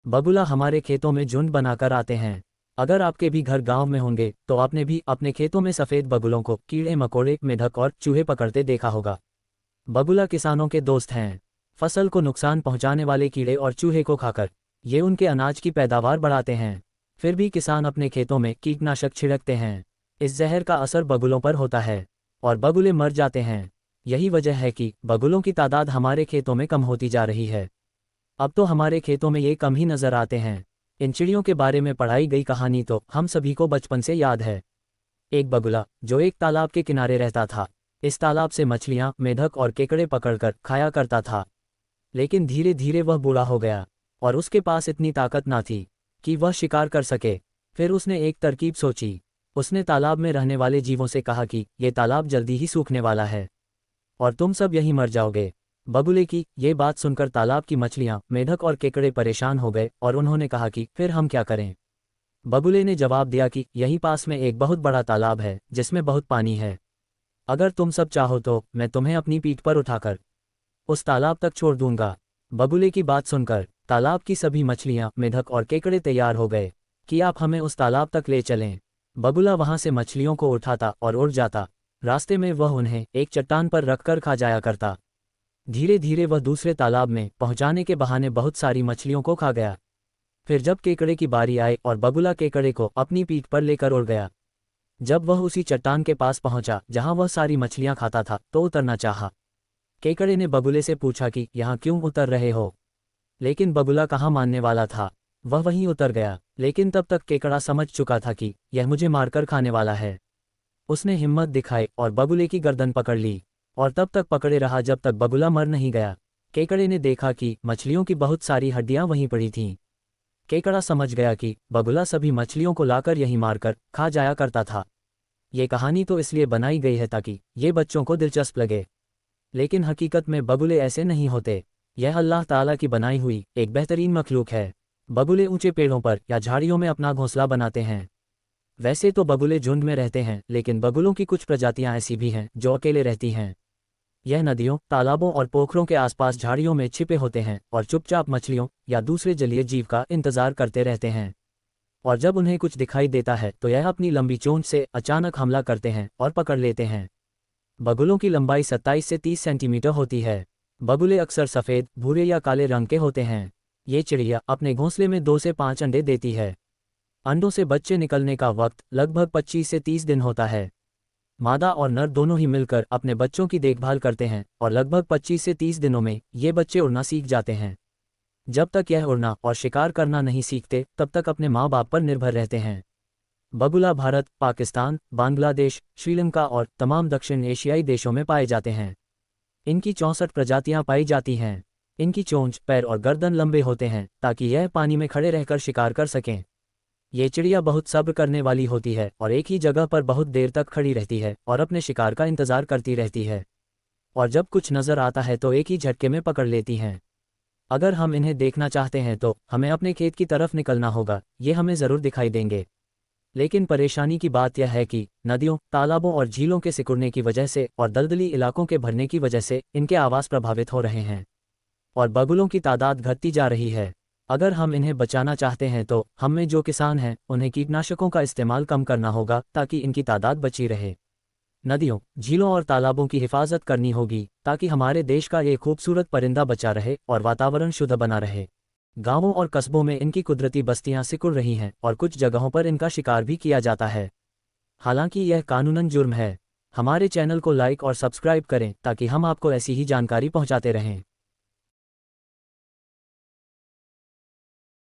बगुला हमारे खेतों में झुंड बनाकर आते हैं। अगर आपके भी घर गांव में होंगे तो आपने भी अपने खेतों में सफ़ेद बगुलों को कीड़े मकोड़े, मेढक और चूहे पकड़ते देखा होगा। बगुला किसानों के दोस्त हैं। फसल को नुकसान पहुंचाने वाले कीड़े और चूहे को खाकर ये उनके अनाज की पैदावार बढ़ाते हैं। फिर भी किसान अपने खेतों में कीटनाशक छिड़कते हैं। इस जहर का असर बगुलों पर होता है और बगुले मर जाते हैं। यही वजह है कि बगुलों की तादाद हमारे खेतों में कम होती जा रही है। अब तो हमारे खेतों में ये कम ही नजर आते हैं। इन चिड़ियों के बारे में पढ़ाई गई कहानी तो हम सभी को बचपन से याद है। एक बगुला जो एक तालाब के किनारे रहता था। इस तालाब से मछलियां, मेढक और केकड़े पकड़कर खाया करता था। लेकिन धीरे धीरे वह बूढ़ा हो गया और उसके पास इतनी ताकत ना थी कि वह शिकार कर सके। फिर उसने एक तरकीब सोची। उसने तालाब में रहने वाले जीवों से कहा कि ये तालाब जल्दी ही सूखने वाला है और तुम सब यहीं मर जाओगे। बगुले की ये बात सुनकर तालाब की मछलियां, मेढक और केकड़े परेशान हो गए और उन्होंने कहा कि फिर हम क्या करें। बगुले ने जवाब दिया कि यहीं पास में एक बहुत बड़ा तालाब है जिसमें बहुत पानी है। अगर तुम सब चाहो तो मैं तुम्हें अपनी पीठ पर उठाकर उस तालाब तक छोड़ दूंगा। बगुले की बात सुनकर तालाब की सभी मछलियां, मेढक और केकड़े तैयार हो गए कि आप हमें उस तालाब तक ले चलें। बगुला वहां से मछलियों को उठाता और उड़ जाता। रास्ते में वह उन्हें एक चट्टान पर रखकर खा जाया करता। धीरे धीरे वह दूसरे तालाब में पहुंचाने के बहाने बहुत सारी मछलियों को खा गया। फिर जब केकड़े की बारी आई और बगुला केकड़े को अपनी पीठ पर लेकर उड़ गया। जब वह उसी चट्टान के पास पहुंचा जहां वह सारी मछलियां खाता था तो उतरना चाहा। केकड़े ने बगुले से पूछा कि यहाँ क्यों उतर रहे हो, लेकिन बगुला कहाँ मानने वाला था। वह वहीं उतर गया। लेकिन तब तक केकड़ा समझ चुका था कि यह मुझे मारकर खाने वाला है। उसने हिम्मत दिखाई और बगुले की गर्दन पकड़ ली और तब तक पकड़े रहा जब तक बगुला मर नहीं गया। केकड़े ने देखा कि मछलियों की बहुत सारी हड्डियां वहीं पड़ी थीं। केकड़ा समझ गया कि बगुला सभी मछलियों को लाकर यहीं मारकर खा जाया करता था। ये कहानी तो इसलिए बनाई गई है ताकि ये बच्चों को दिलचस्प लगे, लेकिन हकीकत में बगुले ऐसे नहीं होते। यह अल्लाह ताला की बनाई हुई एक बेहतरीन मखलूक है। बगुले ऊंचे पेड़ों पर या झाड़ियों में अपना घोंसला बनाते हैं। वैसे तो बगुले झुंड में रहते हैं, लेकिन बगुलों की कुछ प्रजातियां ऐसी भी हैं जो अकेले रहती हैं। यह नदियों, तालाबों और पोखरों के आसपास झाड़ियों में छिपे होते हैं और चुपचाप मछलियों या दूसरे जलीय जीव का इंतजार करते रहते हैं। और जब उन्हें कुछ दिखाई देता है तो यह अपनी लंबी चोंच से अचानक हमला करते हैं और पकड़ लेते हैं। बगुलों की लंबाई 27 से 30 सेंटीमीटर होती है। बगुले अक्सर सफ़ेद, भूरे या काले रंग के होते हैं। ये चिड़िया अपने घोंसले में 2 से 5 अंडे देती है। अंडों से बच्चे निकलने का वक्त लगभग 25 से 30 दिन होता है। मादा और नर दोनों ही मिलकर अपने बच्चों की देखभाल करते हैं और लगभग 25 से 30 दिनों में ये बच्चे उड़ना सीख जाते हैं। जब तक यह उड़ना और शिकार करना नहीं सीखते तब तक अपने माँ बाप पर निर्भर रहते हैं। बगुला भारत, पाकिस्तान, बांग्लादेश, श्रीलंका और तमाम दक्षिण एशियाई देशों में पाए जाते हैं। इनकी 64 प्रजातियां पाई जाती हैं। इनकी चोंच, पैर और गर्दन लंबे होते हैं ताकि यह पानी में खड़े रहकर शिकार कर सकें। ये चिड़िया बहुत सब्र करने वाली होती है और एक ही जगह पर बहुत देर तक खड़ी रहती है और अपने शिकार का इंतजार करती रहती है। और जब कुछ नजर आता है तो एक ही झटके में पकड़ लेती हैं। अगर हम इन्हें देखना चाहते हैं तो हमें अपने खेत की तरफ निकलना होगा। ये हमें ज़रूर दिखाई देंगे। लेकिन परेशानी की बात यह है कि नदियों, तालाबों और झीलों के सिकुड़ने की वजह से और दलदली इलाकों के भरने की वजह से इनके आवास प्रभावित हो रहे हैं और बगुलों की तादाद घटती जा रही है। अगर हम इन्हें बचाना चाहते हैं तो हम में जो किसान हैं उन्हें कीटनाशकों का इस्तेमाल कम करना होगा ताकि इनकी तादाद बची रहे। नदियों, झीलों और तालाबों की हिफाजत करनी होगी ताकि हमारे देश का ये खूबसूरत परिंदा बचा रहे और वातावरण शुद्ध बना रहे। गांवों और कस्बों में इनकी कुदरती बस्तियां सिकुड़ रही हैं और कुछ जगहों पर इनका शिकार भी किया जाता है। हालांकि यह कानूनन जुर्म है। हमारे चैनल को लाइक और सब्सक्राइब करें ताकि हम आपको ऐसी ही जानकारी पहुंचाते रहें।